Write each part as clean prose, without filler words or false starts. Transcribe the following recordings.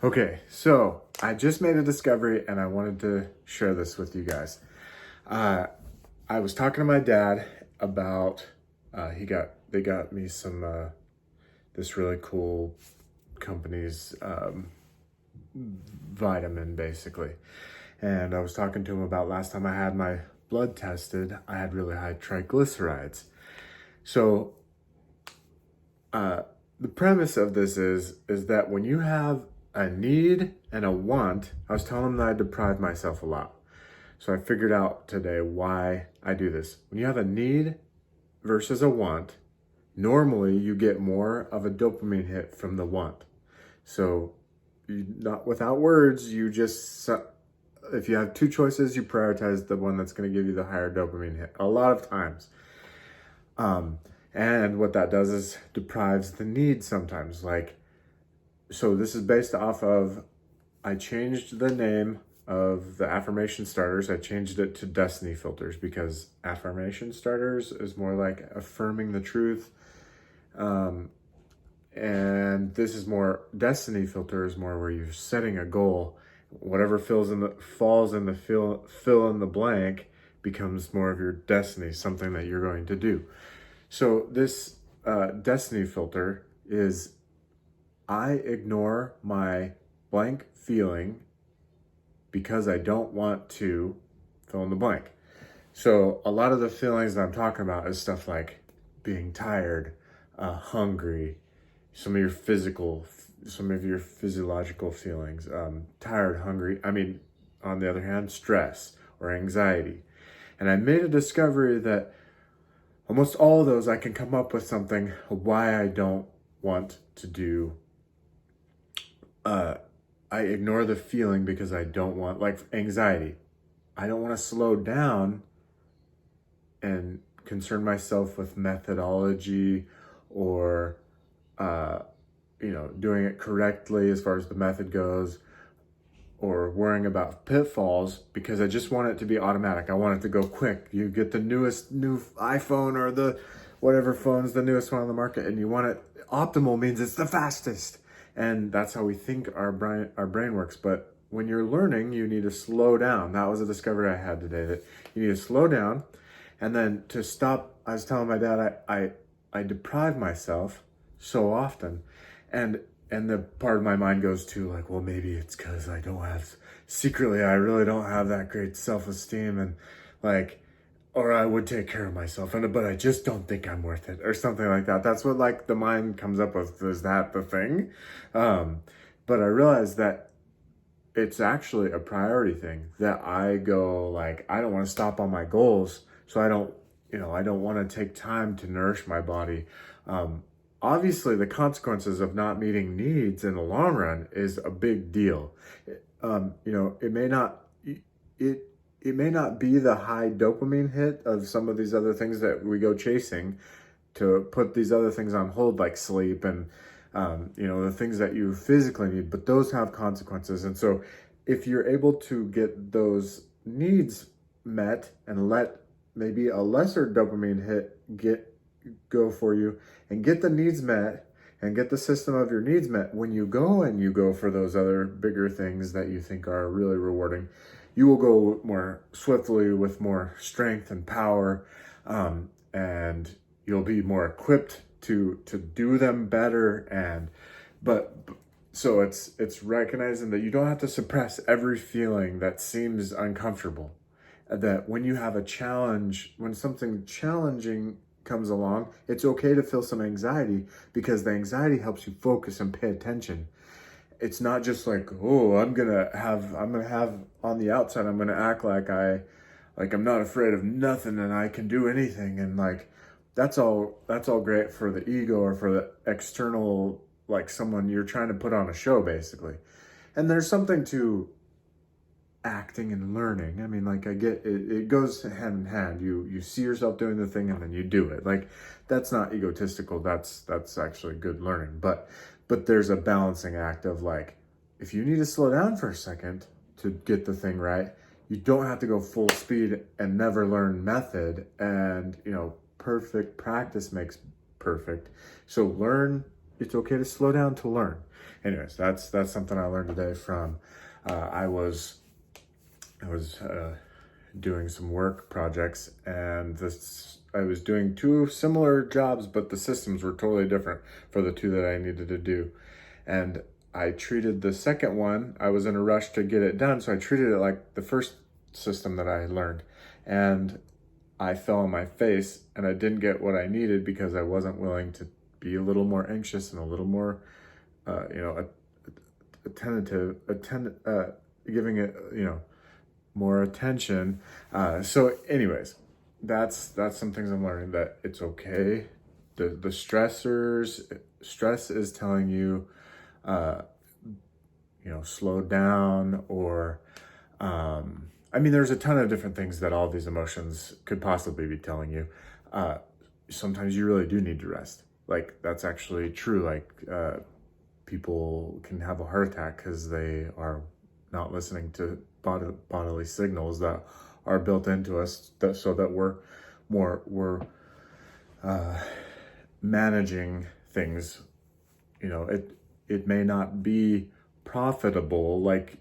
Okay, so I just made a discovery and I wanted to share this with you guys. Uh, I was talking to my dad about they got me some this really cool company's vitamin basically, and I was talking to him about last time I had my blood tested. I had really high triglycerides. So the premise of this is that when you have a need and a want, I was telling him that I deprive myself a lot. So I figured out today why I do this. When you have a need versus a want, normally you get more of a dopamine hit from the want. So not without words, you just, if you have two choices, you prioritize the one that's going to give you the higher dopamine hit a lot of times. And what that does is deprives the need sometimes. So this is based off of, I changed the name of the affirmation starters. I changed it to destiny filters because affirmation starters is more like affirming the truth. And this is more, destiny filter is more where you're setting a goal. Whatever falls in the fill in the blank becomes more of your destiny, something that you're going to do. So this destiny filter is, I ignore my blank feeling because I don't want to fill in the blank. So a lot of the feelings that I'm talking about is stuff like being tired, hungry, some of your physiological feelings, tired, hungry. On the other hand, stress or anxiety. And I made a discovery that almost all of those I can come up with something why I don't want to do. I ignore the feeling because I don't want, like anxiety. I don't want to slow down and concern myself with methodology or, doing it correctly as far as the method goes, or worrying about pitfalls because I just want it to be automatic. I want it to go quick. You get the new iPhone or the whatever phone's the newest one on the market, and you want it optimal means it's the fastest. And that's how we think our brain works. But when you're learning, you need to slow down. That was a discovery I had today, that you need to slow down. And then to stop, I was telling my dad, I deprive myself so often. And the part of my mind goes to like, well, maybe it's because I really don't have that great self-esteem, and or I would take care of myself, but I just don't think I'm worth it, or something like that. That's what the mind comes up with. Is that the thing? But I realized that it's actually a priority thing, that I go I don't want to stop on my goals. So I don't want to take time to nourish my body. Obviously the consequences of not meeting needs in the long run is a big deal. It may not be the high dopamine hit of some of these other things that we go chasing to put these other things on hold, like sleep and, the things that you physically need, but those have consequences. And so if you're able to get those needs met and let maybe a lesser dopamine hit go for you and get the needs met and get the system of your needs met, when you go for those other bigger things that you think are really rewarding, you will go more swiftly with more strength and power, and you'll be more equipped to do them better. So it's recognizing that you don't have to suppress every feeling that seems uncomfortable. That when you have a challenge, when something challenging comes along, it's okay to feel some anxiety, because the anxiety helps you focus and pay attention. It's not just I'm gonna have on the outside, I'm gonna act like I'm not afraid of nothing and I can do anything, and that's all great for the ego or for the external, someone you're trying to put on a show basically. And there's something to acting and learning. I get it, it goes hand in hand. You see yourself doing the thing and then you do it. That's not egotistical. That's actually good learning. But there's a balancing act of if you need to slow down for a second to get the thing right, you don't have to go full speed and never learn method. And perfect practice makes perfect. So it's okay to slow down to learn. anyways, that's something I learned today from, I was doing some work projects, and I was doing two similar jobs, but the systems were totally different for the two that I needed to do. And I treated the second one, I was in a rush to get it done, so I treated it like the first system that I learned. And I fell on my face and I didn't get what I needed because I wasn't willing to be a little more anxious and a little more, giving it, more attention. So anyways, that's some things I'm learning, that it's okay. The stress is telling you, slow down, or, there's a ton of different things that all these emotions could possibly be telling you. Sometimes you really do need to rest. Like, that's actually true. Like, people can have a heart attack because they are not listening to bodily signals that are built into us, so that we're managing things. It may not be profitable, like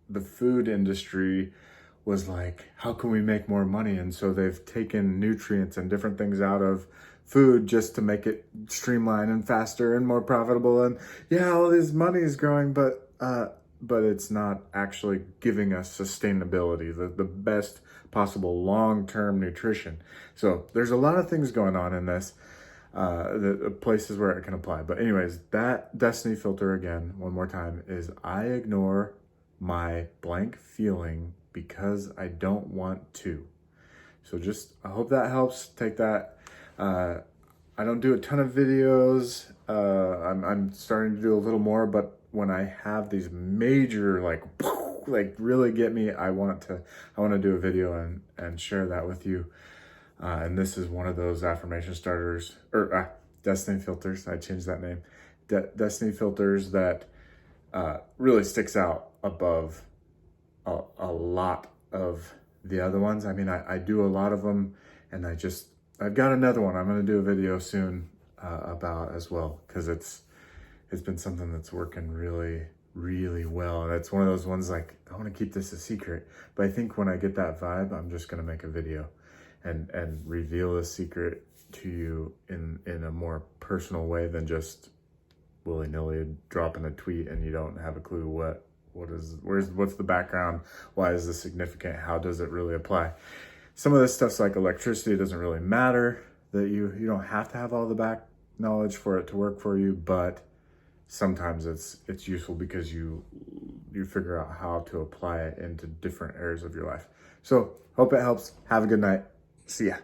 the food industry was like, how can we make more money? And so they've taken nutrients and different things out of food just to make it streamlined and faster and more profitable. And yeah, all this money is growing, but it's not actually giving us sustainability, the best possible long-term nutrition. So there's a lot of things going on in this, the places where it can apply. But anyways, that destiny filter, again, one more time, is I ignore my blank feeling because I don't want to. So I hope that helps. Take that. I don't do a ton of videos. I'm starting to do a little more, but when I have these major, like really get me, I want to do a video and share that with you. And this is one of those affirmation starters, or destiny filters. I changed that name. Destiny filters that really sticks out above a lot of the other ones. I do a lot of them, and I've got another one I'm going to do a video soon about as well, because it's been something that's working really, really well. And it's one of those ones, like, I want to keep this a secret, but I think when I get that vibe, I'm just going to make a video and reveal the secret to you in a more personal way than just willy-nilly dropping a tweet and you don't have a clue what's the background, why is this significant, how does it really apply. Some of this stuff's like electricity. It doesn't really matter, that you don't have to have all the back knowledge for it to work for you, but sometimes it's useful because you figure out how to apply it into different areas of your life. So hope it helps. Have a good night. See ya.